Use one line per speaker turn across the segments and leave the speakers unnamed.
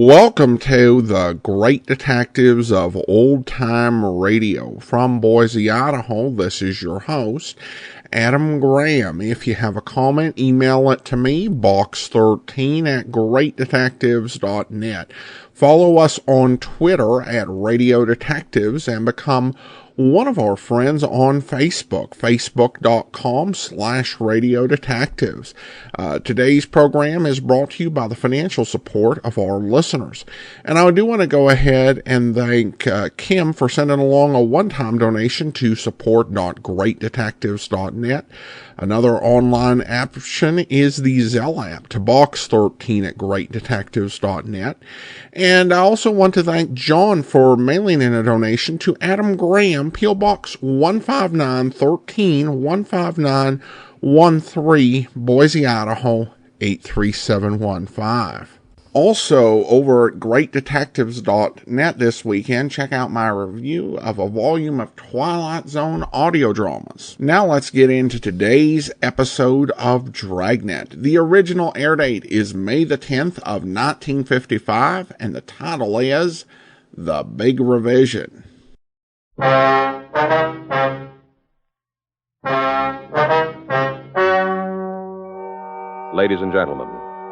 Welcome to the Great Detectives of Old Time Radio. From Boise, Idaho, this is your host, Adam Graham. If you have a comment, email it to me, box13@greatdetectives.net. Follow us on Twitter at Radio Detectives and become one of our friends on Facebook, facebook.com/Radio Detectives. Today's program is brought to you by the financial support of our listeners. And I do want to go ahead and thank Kim for sending along a one-time donation to support.greatdetectives.net. Another online option is the Zelle app to box13@greatdetectives.net. And I also want to thank John for mailing in a donation to Adam Graham, P.O. Box 15913, 15913, Boise, Idaho, 83715. Also, over at greatdetectives.net this weekend, check out my review of a volume of Twilight Zone audio dramas. Now let's get into today's episode of Dragnet. The original air date is May the 10th of 1955, and the title is The Big Revision.
Ladies and gentlemen,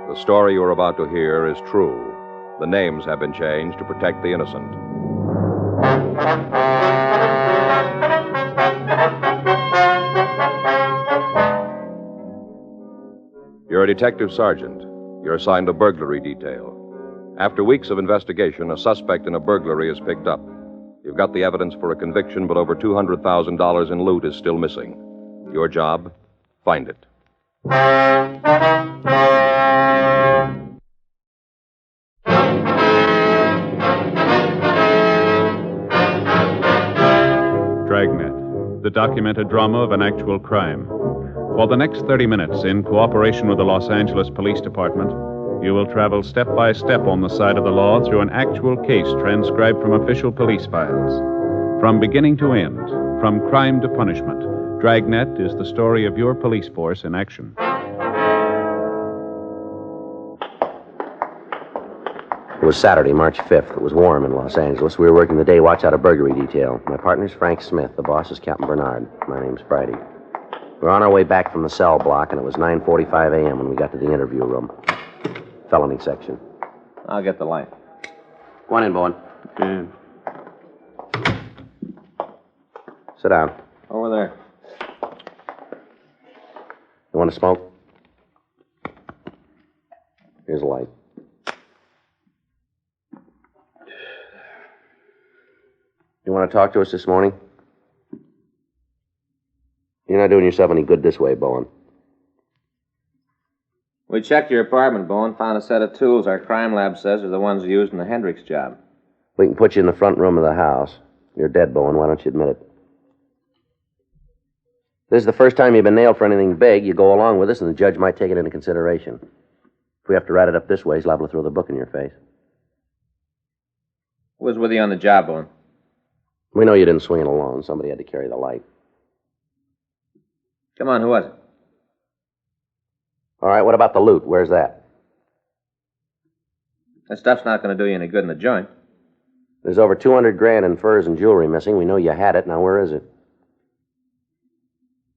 the story you are about to hear is true. The names have been changed to protect the innocent. You're a detective sergeant. You're assigned a burglary detail. After weeks of investigation, a suspect in a burglary is picked up. You've got the evidence for a conviction, but over $200,000 in loot is still missing. Your job? Find it.
Dragnet, the documented drama of an actual crime. For the next 30 minutes, in cooperation with the Los Angeles Police Department, you will travel step by step on the side of the law through an actual case transcribed from official police files. From beginning to end, from crime to punishment, Dragnet is the story of your police force in action.
It was Saturday, March 5th. It was warm in Los Angeles. We were working the day watch out of burglary detail. My partner's Frank Smith. The boss is Captain Bernard. My name's Friday. We were on our way back from the cell block, and it was 9:45 a.m. when we got to the interview room. Felony section.
I'll get the light.
Go on in, Bowen.
Okay.
Sit down.
Over there.
You want to smoke? Here's a light. You want to talk to us this morning? You're not doing yourself any good this way, Bowen.
We checked your apartment, Bowen. Found a set of tools our crime lab says are the ones used in the Hendricks job.
We can put you in the front room of the house. You're dead, Bowen. Why don't you admit it? This is the first time you've been nailed for anything big. You go along with us, and the judge might take it into consideration. If we have to write it up this way, he's liable to throw the book in your face.
Who was with you on the job, Bowen?
We know you didn't swing it alone. Somebody had to carry the light.
Come on, who was it?
All right, what about the loot? Where's that?
That stuff's not going to do you any good in the joint.
There's over $200,000 in furs and jewelry missing. We know you had it. Now, where is it?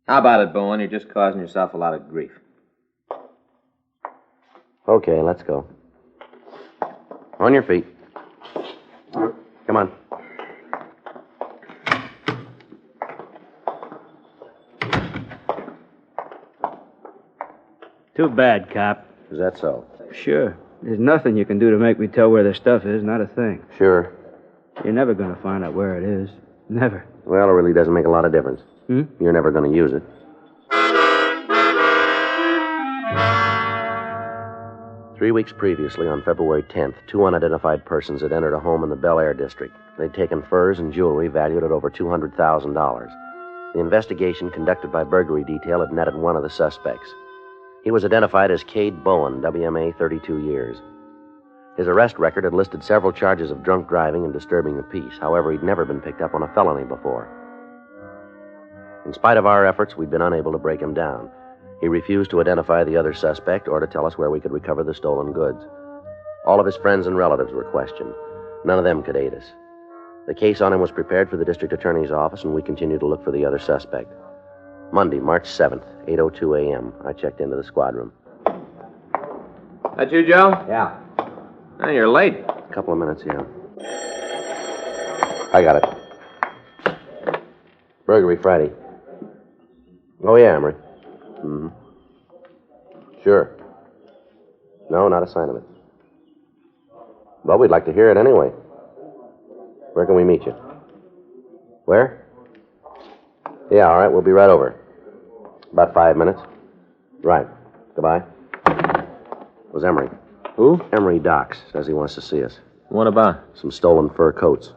How about it, Bowen? You're just causing yourself a lot of grief.
Okay, let's go. On your feet. Come on.
Too bad, Cop.
Is that so?
Sure. There's nothing you can do to make me tell where the stuff is, not a thing.
Sure.
You're never going to find out where it is. Never.
Well, it really doesn't make a lot of difference. You're never going to use it. Three weeks previously, on February 10th, two unidentified persons had entered a home in the Bel Air district. They'd taken furs and jewelry valued at over $200,000. The investigation conducted by burglary detail had netted one of the suspects. He was identified as Cade Bowen, WMA, 32 years. His arrest record had listed several charges of drunk driving and disturbing the peace. However, he'd never been picked up on a felony before. In spite of our efforts, we'd been unable to break him down. He refused to identify the other suspect or to tell us where we could recover the stolen goods. All of his friends and relatives were questioned. None of them could aid us. The case on him was prepared for the district attorney's office, and we continued to look for the other suspect. Monday, March 7th, 8:02 a.m., I checked into the squad room.
That you, Joe?
Yeah.
Oh, you're late.
A couple of minutes, yeah. I got it. Burglary Friday. Oh, yeah, Emery. Mm-hmm. Sure. No, not a sign of it. Well, we'd like to hear it anyway. Where can we meet you? Where? Yeah, all right, we'll be right over. About 5 minutes. Right. Goodbye. It was Emery.
Who?
Emery Docks says he wants to see us.
What about?
Some stolen fur coats.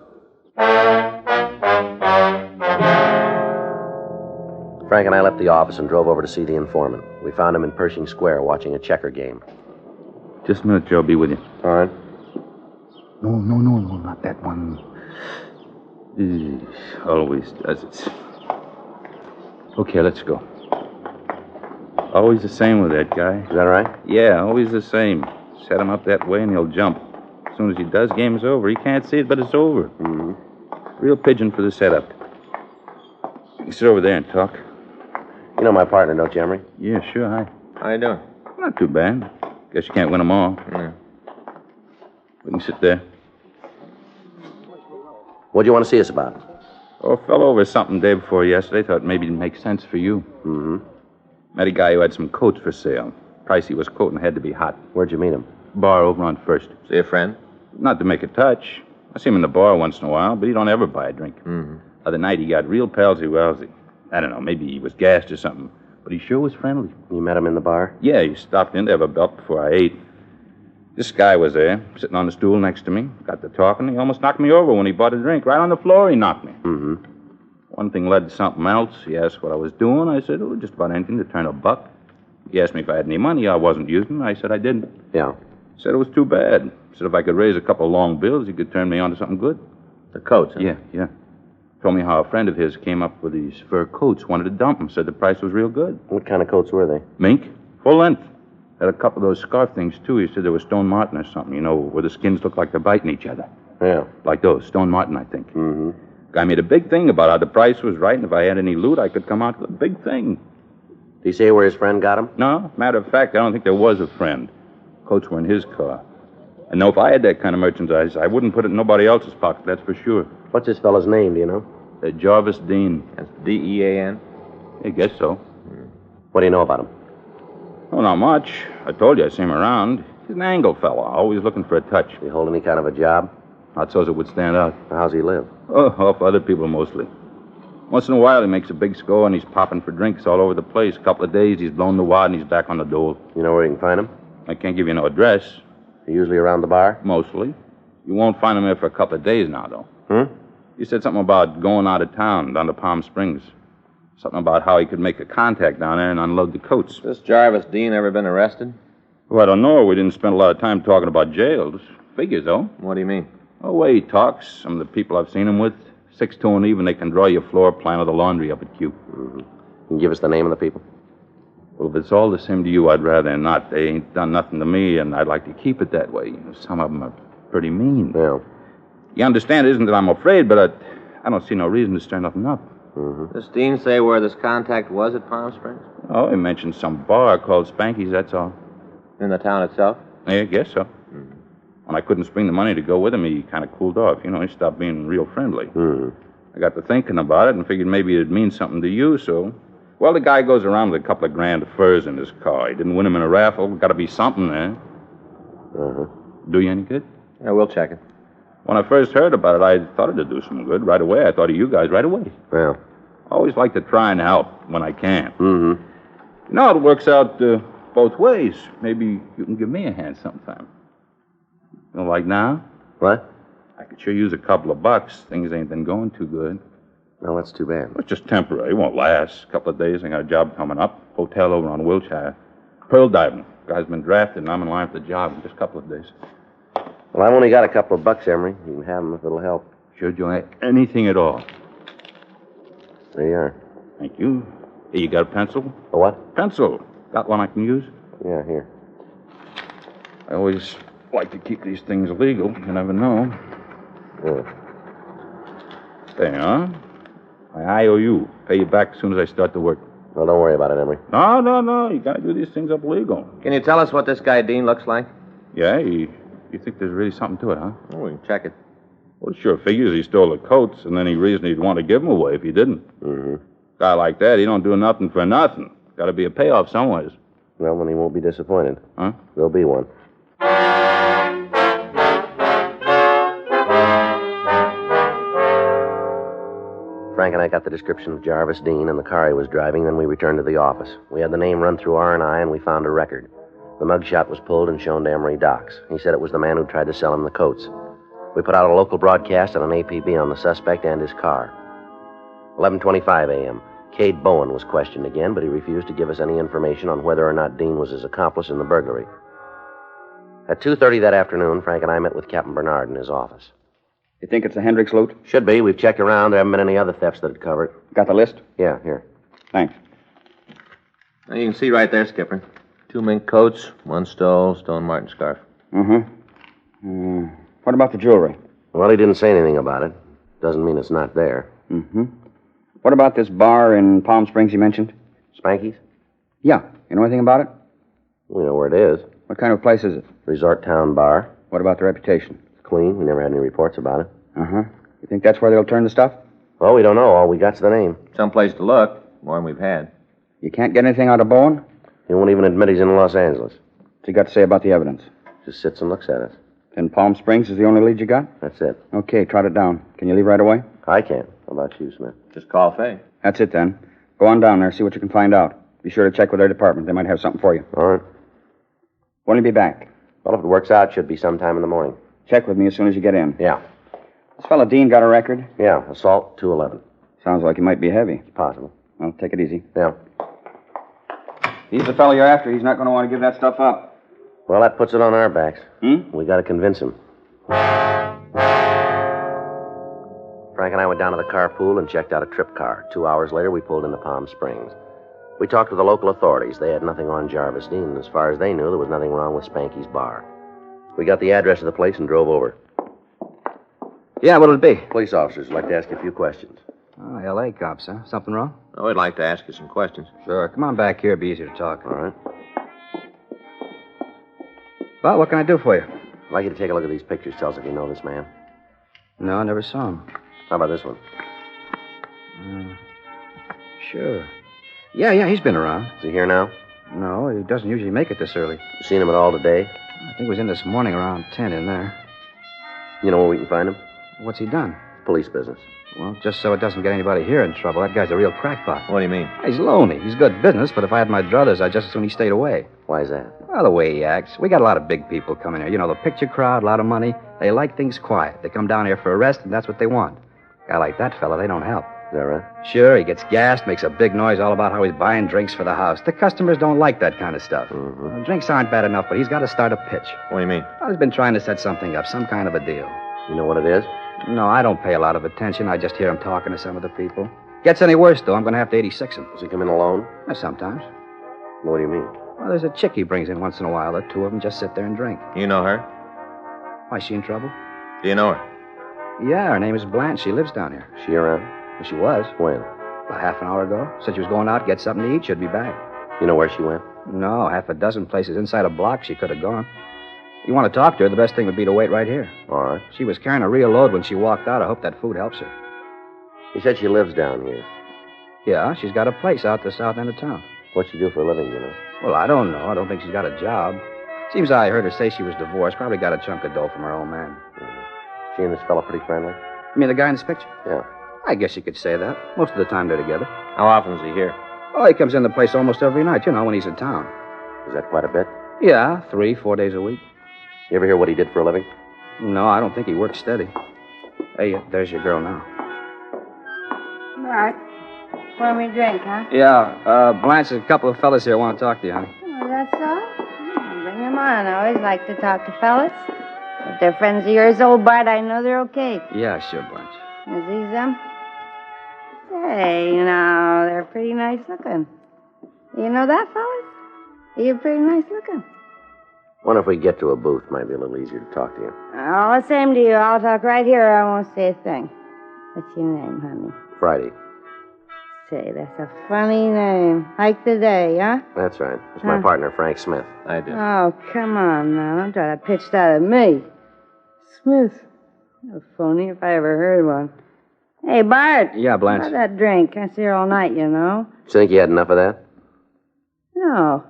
Frank and I left the office and drove over to see the informant. We found him in Pershing Square watching a checker game.
Just a minute, Joe. Be with you.
All right.
No, not that one. Always does it. Okay, let's go. Always the same with that guy.
Is that right?
Yeah, always the same. Set him up that way and he'll jump. As soon as he does, game's over. He can't see it, but it's over.
Mm-hmm.
Real pigeon for the setup. You can sit over there and talk.
You know my partner, don't you, Emery?
Yeah, sure. Hi.
How you doing?
Not too bad. Guess you can't win them all.
Yeah.
We can sit there.
What do you want to see us about?
Oh, fell over something day before yesterday. Thought maybe it'd make sense for you.
Mm-hmm.
Met a guy who had some coats for sale. Price he was quoting had to be hot.
Where'd you meet him?
Bar over on First.
See a friend?
Not to make a touch. I see him in the bar once in a while, but he don't ever buy a drink.
Mm-hmm.
Other night he got real palsy-walsy. I don't know, maybe he was gassed or something. But he sure was friendly.
You met him in the bar?
Yeah, he stopped in to have a belt before I ate. This guy was there, sitting on the stool next to me. Got to talking. He almost knocked me over when he bought a drink. Right on the floor he knocked me.
Mm-hmm.
One thing led to something else. He asked what I was doing. I said, oh, just about anything to turn a buck. He asked me if I had any money I wasn't using. I said I didn't.
Yeah.
Said it was too bad. Said if I could raise a couple of long bills, he could turn me on to something good.
The coats, huh?
Yeah. Told me how a friend of his came up with these fur coats, wanted to dump them, said the price was real good.
What kind of coats were they?
Mink, full length. Had a couple of those scarf things, too. He said they were Stone Martin or something, you know, where the skins look like they're biting each other.
Yeah.
Like those, Stone Martin, I think.
Mm-hmm.
Guy made a big thing about how the price was right, and if I had any loot, I could come out with a big thing.
Did he say where his friend got him?
No, matter of fact, I don't think there was a friend. Coats were in his car. And no, if I had that kind of merchandise, I wouldn't put it in nobody else's pocket, that's for sure.
What's this fellow's name, do you know?
Jarvis Dean.
That's D-E-A-N?
I guess so.
What do you know about him?
Oh, not much. I told you I see him around. He's an angle fella, always looking for a touch.
Did he hold any kind of a job?
Not so as it would stand out.
How's he live?
Oh, off other people mostly. Once in a while he makes a big score and he's popping for drinks all over the place. A couple of days he's blown the wad and he's back on the dole.
You know where you can find him?
I can't give you no address.
He usually around the bar?
Mostly. You won't find him here for a couple of days now, though.
Hmm?
He said something about going out of town, down to Palm Springs. Something about how he could make a contact down there and unload the coats.
This Jarvis Dean ever been arrested?
Well, I don't know. We didn't spend a lot of time talking about jails. Figures, though.
What do you mean?
Oh, the way he talks, some of the people I've seen him with, 6'2" and even, they can draw your floor plan of the laundry up at Q.
Mm-hmm. Can you give us the name of the people?
Well, if it's all the same to you, I'd rather not. They ain't done nothing to me, and I'd like to keep it that way. You know, some of them are pretty mean.
Yeah.
You understand, it isn't that I'm afraid, but I don't see no reason to stir nothing up.
Mm-hmm.
Does Dean say where this contact was at Palm Springs?
Oh, he mentioned some bar called Spanky's, that's all.
In the town itself?
Yeah, I guess so.
Mm-hmm.
When I couldn't spring the money to go with him, he kind of cooled off. You know, he stopped being real friendly.
Mm-hmm.
I got to thinking about it and figured maybe it'd mean something to you, so... Well, the guy goes around with a couple of grand of furs in his car. He didn't win him in a raffle. Got to be something there.
Uh-huh.
Do you any good?
Yeah, we'll check it.
When I first heard about it, I thought it'd do some good right away. I thought of you guys right away.
Yeah.
I always like to try and help when I can.
Mm-hmm.
You know, it works out both ways. Maybe you can give me a hand sometime. You know, like now?
What?
I could sure use a couple of bucks. Things ain't been going too good.
No, that's too bad.
It's just temporary. It won't last. A couple of days, I got a job coming up. Hotel over on Wilshire. Pearl diving. Guy's been drafted, and I'm in line for the job in just a couple of days.
Well, I've only got a couple of bucks, Emery. You can have them if it'll help.
Sure, Joe. Anything at all.
There you are.
Thank you. Hey, you got a pencil?
A what?
Pencil. Got one I can use?
Yeah, here.
I always like to keep these things legal. You never know.
Yeah.
There, huh? My IOU. Pay you back as soon as I start to work.
Well, don't worry about it, Emery.
No. You gotta do these things up legal.
Can you tell us what this guy Dean looks like?
Yeah, you think there's really something to it, huh?
Oh, we can check it.
Well, it sure figures he stole the coats, and any reason he'd want to give them away if he didn't.
Mm-hmm.
Guy like that, he don't do nothing for nothing. Gotta be a payoff somewheres.
Well, then he won't be disappointed.
Huh?
There'll be one. Frank and I got the description of Jarvis Dean and the car he was driving, then we returned to the office. We had the name run through R&I, and we found a record. The mugshot was pulled and shown to Emery Docks. He said it was the man who tried to sell him the coats. We put out a local broadcast and an APB on the suspect and his car. 11:25 a.m. Cade Bowen was questioned again, but he refused to give us any information on whether or not Dean was his accomplice in the burglary. At 2:30 that afternoon, Frank and I met with Captain Bernard in his office.
You think it's the Hendricks loot?
Should be. We've checked around. There haven't been any other thefts that had covered.
Got the list?
Yeah, here.
Thanks.
Now, you can see right there, Skipper. 2 mink coats, 1 Stone Martin scarf.
Mm-hmm. What about the jewelry?
Well, he didn't say anything about it. Doesn't mean it's not there.
Mm-hmm. What about this bar in Palm Springs you mentioned?
Spanky's?
Yeah. You know anything about it?
We know where it is.
What kind of place is it?
Resort town bar.
What about the reputation?
Clean. We never had any reports about it.
Uh-huh. You think that's where they'll turn the stuff?
Well, we don't know. All we got's the name.
Someplace to look. More than we've had.
You can't get anything out of Bowen?
He won't even admit he's in Los Angeles.
What's he got to say about the evidence?
Just sits and looks at us.
Then Palm Springs is the only lead you got?
That's it.
Okay, trot it down. Can you leave right away?
I can't. How about you, Smith?
Just call Fay.
That's it, then. Go on down there, see what you can find out. Be sure to check with their department. They might have something for you.
All right.
When will you be back?
Well, if it works out, should be sometime in the morning.
Check with me as soon as you get in.
Yeah.
This fellow Dean got a record?
Yeah, assault 211.
Sounds like he might be heavy.
It's possible.
Well, take it easy.
Yeah.
He's the fellow you're after. He's not going to want to give that stuff up.
Well, that puts it on our backs.
Hmm?
We got to convince him. Frank and I went down to the carpool and checked out a trip car. 2 hours later, we pulled into Palm Springs. We talked with the local authorities. They had nothing on Jarvis Dean. As far as they knew, there was nothing wrong with Spanky's bar. We got the address of the place and drove over.
Yeah, what'll it be?
Police officers would like to ask you a few questions.
Oh, L.A. cops, huh? Something wrong?
Oh, we'd like to ask you some questions.
Sure. Come on back here. It'll be easier to talk.
All right.
Well, what can I do for you?
I'd like you to take a look at these pictures. Tell us if you know this man.
No, I never saw him.
How about this one?
Sure. Yeah, he's been around.
Is he here now?
No, he doesn't usually make it this early.
You seen him at all today?
I think he was in this morning around 10 in there.
You know where we can find him?
What's he done?
Police business.
Well, just so it doesn't get anybody here in trouble. That guy's a real crackpot.
What do you mean?
He's lonely. He's good business, but if I had my druthers, I'd just as soon he stayed away.
Why is that?
Well, the way he acts. We got a lot of big people coming here. You know, the picture crowd, a lot of money. They like things quiet. They come down here for a rest, and that's what they want. A guy like that fella, they don't help.
Is that right?
Sure, he gets gassed, makes a big noise all about how he's buying drinks for the house. The customers don't like that kind of stuff.
Mm-hmm.
Well, drinks aren't bad enough, but he's got to start a pitch.
What do you mean?
Well, he's been trying to set something up, some kind of a deal.
You know what it is?
No, I don't pay a lot of attention. I just hear him talking to some of the people. Gets any worse, though, I'm going to have to 86 him.
Does he come in alone?
Sometimes.
What do you mean?
Well, there's a chick he brings in once in a while. The two of them just sit there and drink.
You know her?
Why, is she in trouble?
Do you know her?
Yeah, her name is Blanche. She lives down here.
Is she around?
Well, she was.
When?
About half an hour ago. Said she was going out, get something to eat. She'd be back.
You know where she went?
No, half a dozen places inside a block she could have gone. You want to talk to her, the best thing would be to wait right here.
All right.
She was carrying a real load when she walked out. I hope that food helps her.
He said she lives down here.
Yeah, she's got a place out the south end of town.
What'd she do for a living, you know?
Well, I don't know. I don't think she's got a job. Seems I heard her say she was divorced. Probably got a chunk of dough from her old man.
She and this fella pretty friendly?
You mean the guy in this picture?
Yeah.
I guess you could say that. Most of the time they're together.
How often is he here?
Oh, he comes in the place almost every night, you know, when he's in town.
Is that quite a bit?
Yeah, 3-4 days a week.
You ever hear what he did for a living?
No, I don't think he works steady. Hey, there's your girl now.
Bart, pour me a drink, huh?
Yeah, Blanche, a couple of fellas here want to talk to you, honey.
Oh, that's all? Bring them on. I always like to talk to fellas. If they're friends of yours, old Bart, I know they're okay.
Yeah, sure, Blanche.
Is these them? Say, now, they're pretty nice looking. You know that, fellas? You're pretty nice looking.
Wonder if we get to a booth, might be a little easier to talk to you.
Oh, same to you. I'll talk right here. I won't say a thing. What's your name, honey?
Friday.
Say, that's a funny name. Hike the day, huh?
That's right. It's my partner, Frank Smith.
I did.
Oh, come on now. Don't try to pitch that at me. Smith. A phony if I ever heard one. Hey, Bart.
Yeah, Blanche.
How's that drink? I see her all night, you know.
You think you had enough of that?
No.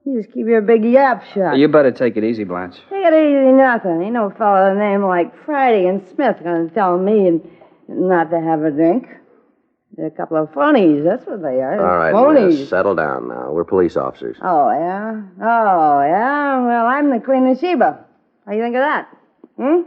You just keep your big yap shut.
You better take it easy, Blanche.
Take it easy, nothing. Ain't no fellow with a name like Friday and Smith gonna tell me not to have a drink. They're a couple of phonies, that's what they are.
All right,
phonies.
Miss, settle down now. We're police officers.
Oh, yeah? Oh, yeah? Well, I'm the Queen of Sheba. What do you think of that? What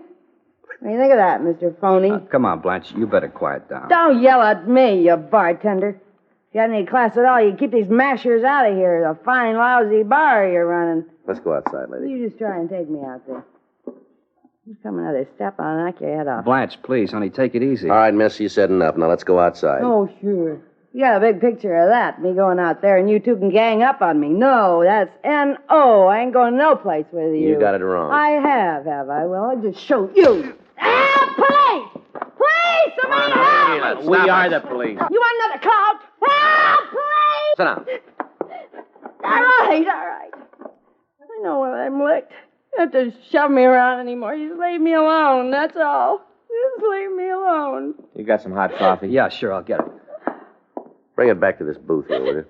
do you think of that, Mr. Phony?
Come on, Blanche. You better quiet down.
Don't yell at me, you bartender. If you had any class at all, you'd keep these mashers out of here. A fine, lousy bar you're running.
Let's go outside, lady.
You just try and take me out there. You come another step, I'll knock your head off.
Blanche, please, honey, take it easy.
All right, miss, you said enough. Now let's go outside.
Oh, sure. You got a big picture of that, me going out there, and you two can gang up on me. No, that's N-O. I ain't going no place with you.
You got it wrong.
I have I? Well, I'll just show you. Police! Police! Somebody help!
We are the police.
You want another clout? Help! Police!
Sit down.
All right. I know when I'm licked. You don't have to shove me around anymore. You just leave me alone, that's all. Just leave me alone.
You got some hot coffee?
Yeah, sure, I'll get it.
Bring it back to this booth here, will you?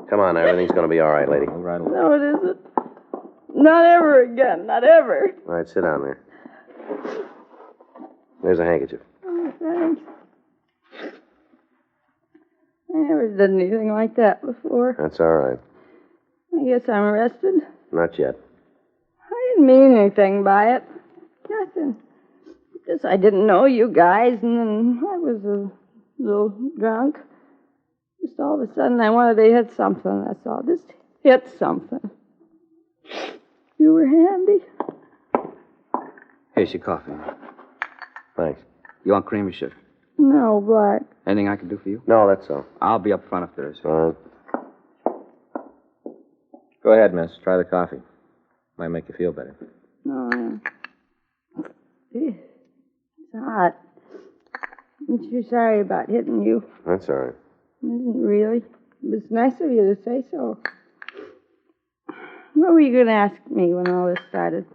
Come on, now. Everything's going to be all right, lady.
All right.
No, it isn't. Not ever again. Not ever.
All right, sit down there. There's a handkerchief.
Oh, thanks. I never did anything like that before.
That's all right.
I guess I'm arrested.
Not yet.
I didn't mean anything by it. Nothing. Just I didn't know you guys, and then I was a little drunk. Just all of a sudden I wanted to hit something, that's all. Just hit something. You were handy.
Here's your coffee.
Thanks.
You want cream or sugar?
No, Black.
Anything I can do for you?
No, that's all.
I'll be up front if there is.
All right.
Go ahead, miss. Try the coffee. Might make you feel better.
No. It's hot. I'm sure sorry about hitting you.
That's all right.
Isn't really? It's nice of you to say so. What were you going to ask me when all this started?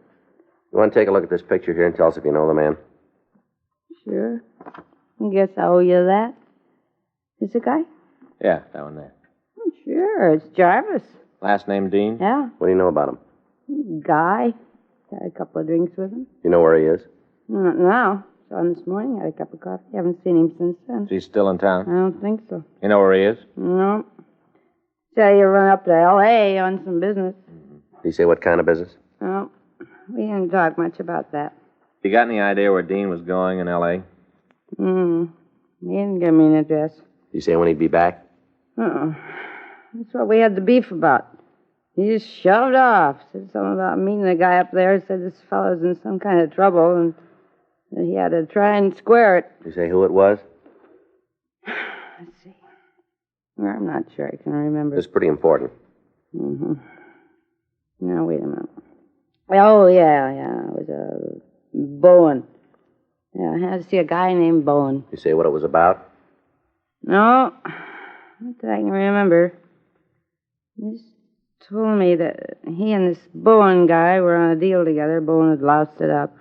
You want to take a look at this picture here and tell us if you know the man?
Sure. I guess I owe you that. Is the guy?
Yeah, that one there.
Oh, sure. It's Jarvis.
Last name Dean?
Yeah.
What do you know about him?
Guy. Had a couple of drinks with him.
You know where he is?
Not now. Saw him this morning. Had a cup of coffee. Haven't seen him since then.
Is he still in town?
I don't think so.
You know where he is?
No. Said you run up to L.A. on some business.
Did he say what kind of business?
No. We didn't talk much about that.
You got any idea where Dean was going in L.A.?
He didn't give me an address.
Did he say when he'd be back?
That's what we had the beef about. He just shoved off. Said something about meeting the guy up there. Said this fellow's in some kind of trouble and that he had to try and square it.
Did he say who it was?
Let's see. Well, I'm not sure I can remember.
It's pretty important.
Now, wait a minute. Oh, yeah. It was a Bowen. Yeah, I had to see a guy named Bowen.
Did he say what it was about?
No. Not that I can remember. He just told me that he and this Bowen guy were on a deal together. Bowen had loused it up.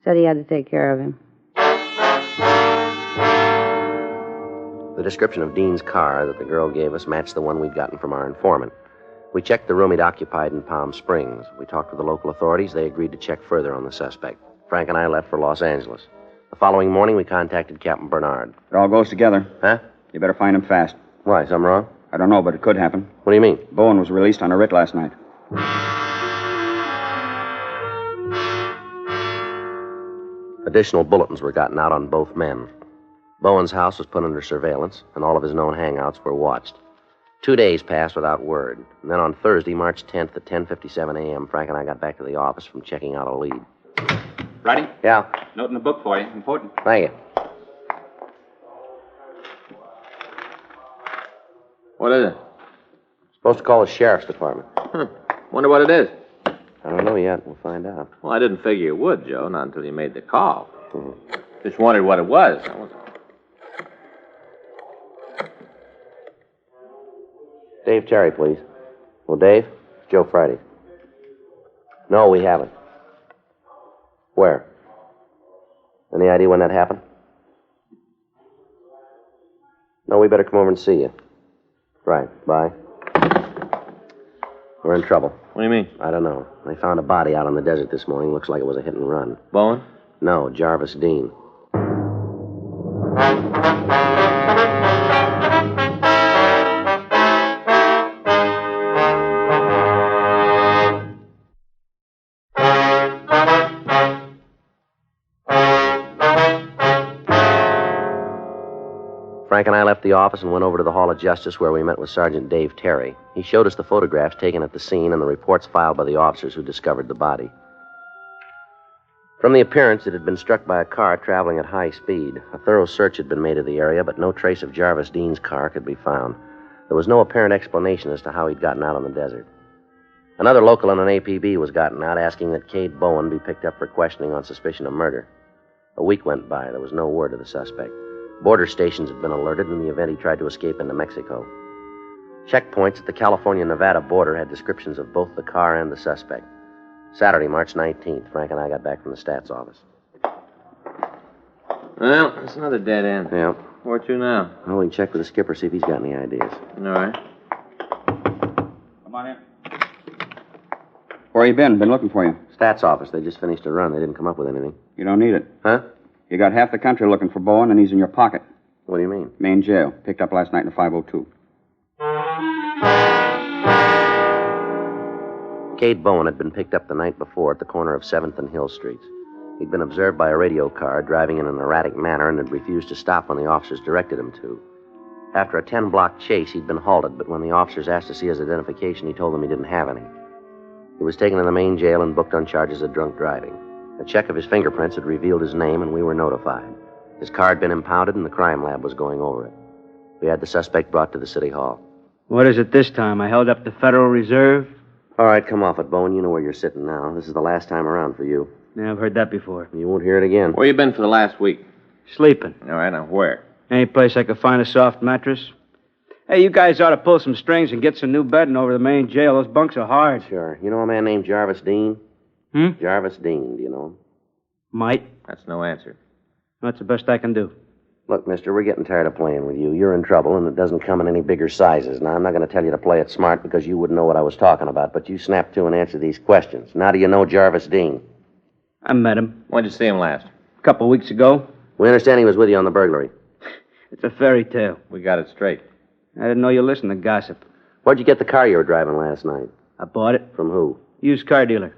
Said he had to take care of him.
The description of Dean's car that the girl gave us matched the one we'd gotten from our informant. We checked the room he'd occupied in Palm Springs. We talked with the local authorities. They agreed to check further on the suspect. Frank and I left for Los Angeles. The following morning, we contacted Captain Bernard.
It all goes together.
Huh?
You better find him fast.
Why, something wrong?
I don't know, but it could happen.
What do you mean?
Bowen was released on a writ last night.
Additional bulletins were gotten out on both men. Bowen's house was put under surveillance, and all of his known hangouts were watched. 2 days passed without word. And then on Thursday, March 10th at 10:57 a.m., Frank and I got back to the office from checking out a lead.
Ready?
Yeah.
Note in the book for you. Important.
Thank you.
What is it?
Supposed to call the sheriff's department.
Wonder what it is.
I don't know yet. We'll find out.
Well, I didn't figure you would, Joe, not until you made the call. Just wondered what it was.
Dave Terry, please. Well, Dave, it's Joe Friday. No, we haven't. Where? Any idea when that happened? No, we better come over and see you. Right, bye. We're in trouble.
What do you mean?
I don't know. They found a body out on the desert this morning. Looks like it was a hit and run.
Bowen?
No, Jarvis Dean. Frank and I left the office and went over to the Hall of Justice where we met with Sergeant Dave Terry. He showed us the photographs taken at the scene and the reports filed by the officers who discovered the body. From the appearance, it had been struck by a car traveling at high speed. A thorough search had been made of the area, but no trace of Jarvis Dean's car could be found. There was no apparent explanation as to how he'd gotten out on the desert. Another local and an APB was gotten out, asking that Cade Bowen be picked up for questioning on suspicion of murder. A week went by. There was no word of the suspect. Border stations had been alerted in the event he tried to escape into Mexico. Checkpoints at the California-Nevada border had descriptions of both the car and the suspect. Saturday, March 19th, Frank and I got back from the stats office.
Well, it's another dead end.
Yeah.
Where to now?
Well, we can check with the skipper, see if he's got any ideas.
All right.
Come on in.
Where you been? Been looking for you.
Stats office. They just finished a run. They didn't come up with anything.
You don't need it.
Huh?
You got half the country looking for Bowen, and he's in your pocket.
What do you mean?
Main jail. Picked up last night in a 502.
Cade Bowen had been picked up the night before at the corner of 7th and Hill Streets. He'd been observed by a radio car driving in an erratic manner and had refused to stop when the officers directed him to. After a 10-block chase, he'd been halted, but when the officers asked to see his identification, he told them he didn't have any. He was taken to the main jail and booked on charges of drunk driving. A check of his fingerprints had revealed his name, and we were notified. His car had been impounded, and the crime lab was going over it. We had the suspect brought to the city hall.
What is it this time? I held up the Federal Reserve?
All right, come off it, Bowen. You know where you're sitting now. This is the last time around for you.
Yeah, I've heard that before.
You won't hear it again.
Where you been for the last week?
Sleeping.
All right, now where?
Any place I could find a soft mattress? Hey, you guys ought to pull some strings and get some new bedding over the main jail. Those bunks are hard.
Sure. You know a man named Jarvis Dean? Jarvis Dean, do you know him?
Might.
That's no answer.
That's the best I can do.
Look, mister, we're getting tired of playing with you. You're in trouble, and it doesn't come in any bigger sizes. Now, I'm not going to tell you to play it smart because you wouldn't know what I was talking about, but you snap to and answer these questions. Now, do you know Jarvis Dean?
I met him.
When'd you see him last?
A couple of weeks ago.
We understand he was with you on the burglary.
It's a fairy tale.
We got it straight.
I didn't know you listened to gossip.
Where'd you get the car you were driving last night?
I bought it.
From who?
Used car dealer.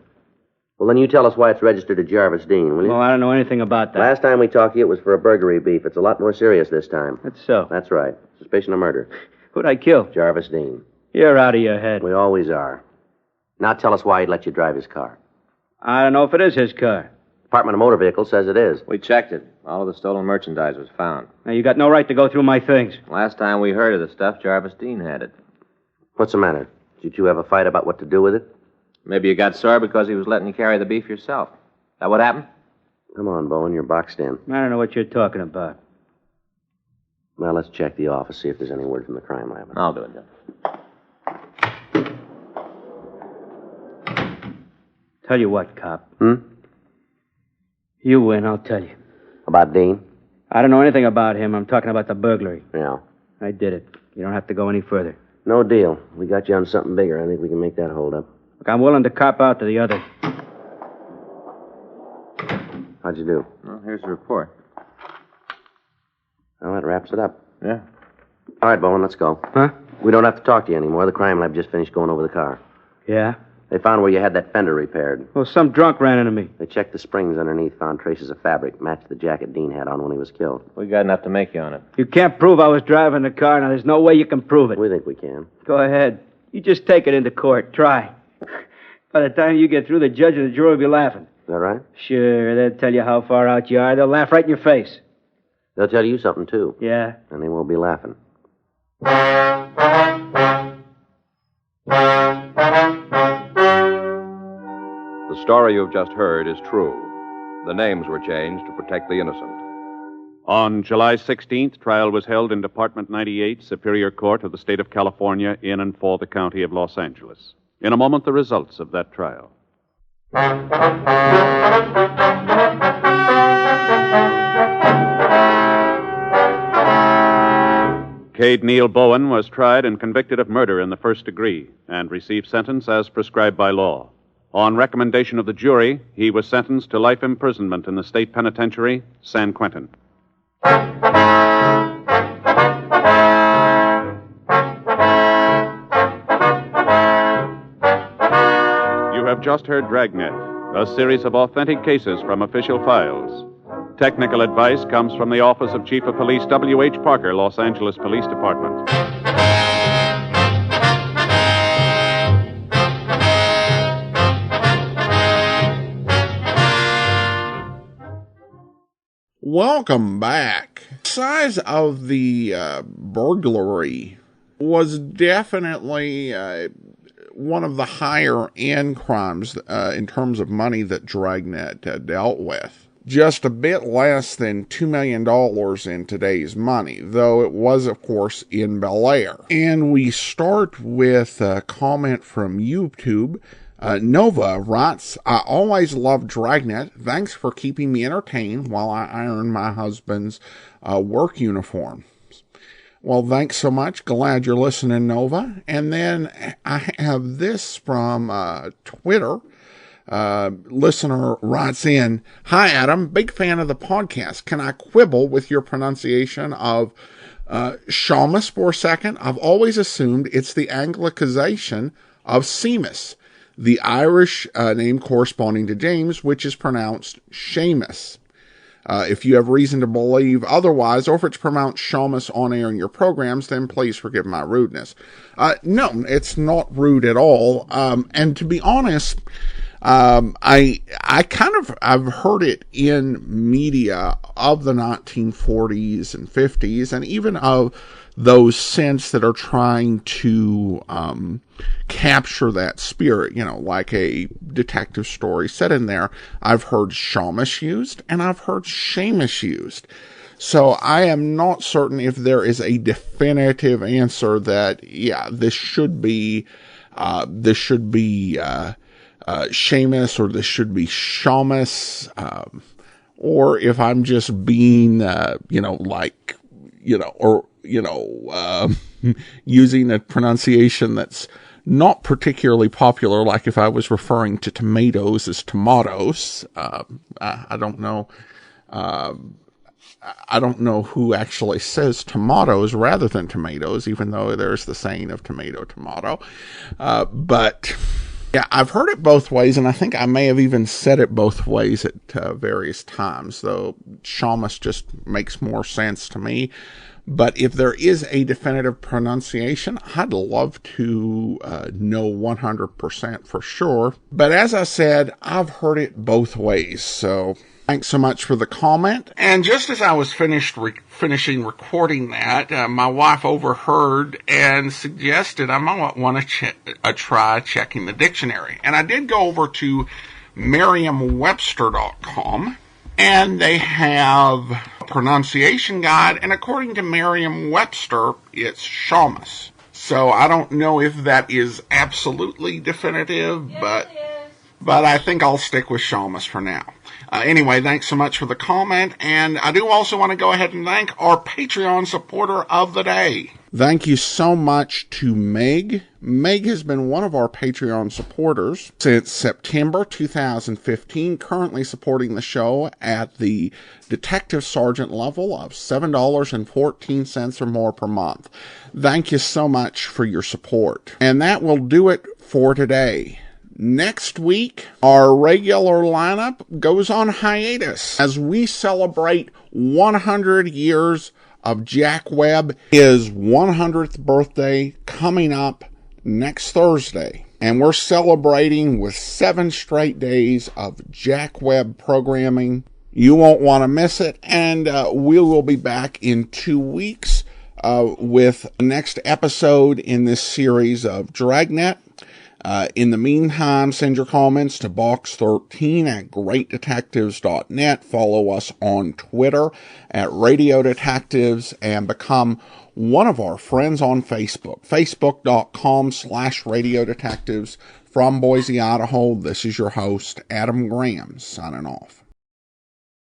Well, then you tell us why it's registered to Jarvis Dean, will you?
Well, I don't know anything about that.
Last time we talked to you, it was for a burglary beef. It's a lot more serious this time.
That's so.
That's right. Suspicion of murder.
Who'd I kill?
Jarvis Dean.
You're out of your head.
We always are. Now tell us why he'd let you drive his car.
I don't know if it is his car.
Department of Motor Vehicles says it is.
We checked it. All of the stolen merchandise was found.
Now, you got no right to go through my things.
Last time we heard of the stuff, Jarvis Dean had it.
What's the matter? Did you two have a fight about what to do with it?
Maybe you got sore because he was letting you carry the beef yourself. That what happened?
Come on, Bowen, you're boxed in.
I don't know what you're talking about.
Well, let's check the office, see if there's any word from the crime lab.
I'll do it, then.
Tell you what, cop.
Hmm?
You win, I'll tell you.
About Dean?
I don't know anything about him. I'm talking about the burglary.
Yeah.
I did it. You don't have to go any further.
No deal. We got you on something bigger. I think we can make that hold up.
Look, I'm willing to cop out to the other.
How'd you do?
Well, here's the report.
Well, that wraps it up.
Yeah.
All right, Bowen, let's go.
Huh?
We don't have to talk to you anymore. The crime lab just finished going over the car.
Yeah?
They found where you had that fender repaired.
Well, some drunk ran into me.
They checked the springs underneath, found traces of fabric, matched the jacket Dean had on when he was killed.
We got enough to make you on it.
You can't prove I was driving the car. Now, there's no way you can prove it.
We think we can.
Go ahead. You just take it into court. Try. By the time you get through, the judge and the jury will be laughing.
Is that right?
Sure, they'll tell you how far out you are. They'll laugh right in your face.
They'll tell you something, too.
Yeah?
And they won't be laughing.
story you've just heard is true. The names were changed to protect the innocent.
On July 16th, trial was held in Department 98, Superior Court of the State of California, in and for the County of Los Angeles. In a moment, the results of that trial. Cade Neil Bowen was tried and convicted of murder in the first degree and received sentence as prescribed by law. On recommendation of the jury, he was sentenced to life imprisonment in the state penitentiary, San Quentin. You have just heard Dragnet, a series of authentic cases from official files. Technical advice comes from the Office of Chief of Police W.H. Parker, Los Angeles Police Department.
Welcome back. The size of the burglary was definitely one of the higher end crimes in terms of money that Dragnet dealt with. Just a bit less than $2 million in today's money, though it was, of course, in Bel Air. And we start with a comment from YouTube. Nova writes, I always loved Dragnet. Thanks for keeping me entertained while I iron my husband's work uniform. Well, thanks so much. Glad you're listening, Nova. And then I have this from Twitter. Listener writes in, Hi, Adam. Big fan of the podcast. Can I quibble with your pronunciation of Shamus for a second? I've always assumed it's the Anglicization of Seamus, the Irish name corresponding to James, which is pronounced Seamus. If you have reason to believe otherwise, or if it's pronounced Shamus on air in your programs, then please forgive my rudeness. No, it's not rude at all. And to be honest, I've heard it in media of the 1940s and 50s, and even of those since that are trying to capture that spirit, like a detective story set in there. I've heard Shamus used, and I've heard Seamus used. So I am not certain if there is a definitive answer that, this should be Seamus, or this should be Shamus, or if I'm just being, using a pronunciation that's not particularly popular, like if I was referring to tomatoes as tomatoes. I don't know. I don't know who actually says tomatoes rather than tomatoes, even though there's the saying of tomato. But yeah, I've heard it both ways, and I think I may have even said it both ways at various times, though Shamus just makes more sense to me. But if there is a definitive pronunciation, I'd love to know 100% for sure. But as I said, I've heard it both ways, so thanks so much for the comment. And just as I was finishing recording that, my wife overheard and suggested I might want to try checking the dictionary. And I did go over to Merriam-Webster.com, and they have a pronunciation guide, and according to Merriam-Webster, it's Shamus. So I don't know if that is absolutely definitive, but I think I'll stick with Shamus for now. Anyway, thanks so much for the comment, and I do also want to go ahead and thank our Patreon supporter of the day. Thank you so much to Meg. Meg has been one of our Patreon supporters since September 2015, currently supporting the show at the Detective Sergeant level of $7.14 or more per month. Thank you so much for your support. And that will do it for today. Next week, our regular lineup goes on hiatus as we celebrate 100 years of Jack Webb, his 100th birthday coming up next Thursday. And we're celebrating with 7 straight days of Jack Webb programming. You won't want to miss it. And we will be back in 2 weeks with the next episode in this series of Dragnet. In the meantime, send your comments to box13@greatdetectives.net. Follow us on Twitter at Radio Detectives and become one of our friends on Facebook, facebook.com/Radio Detectives. From Boise, Idaho, this is your host, Adam Graham, signing off.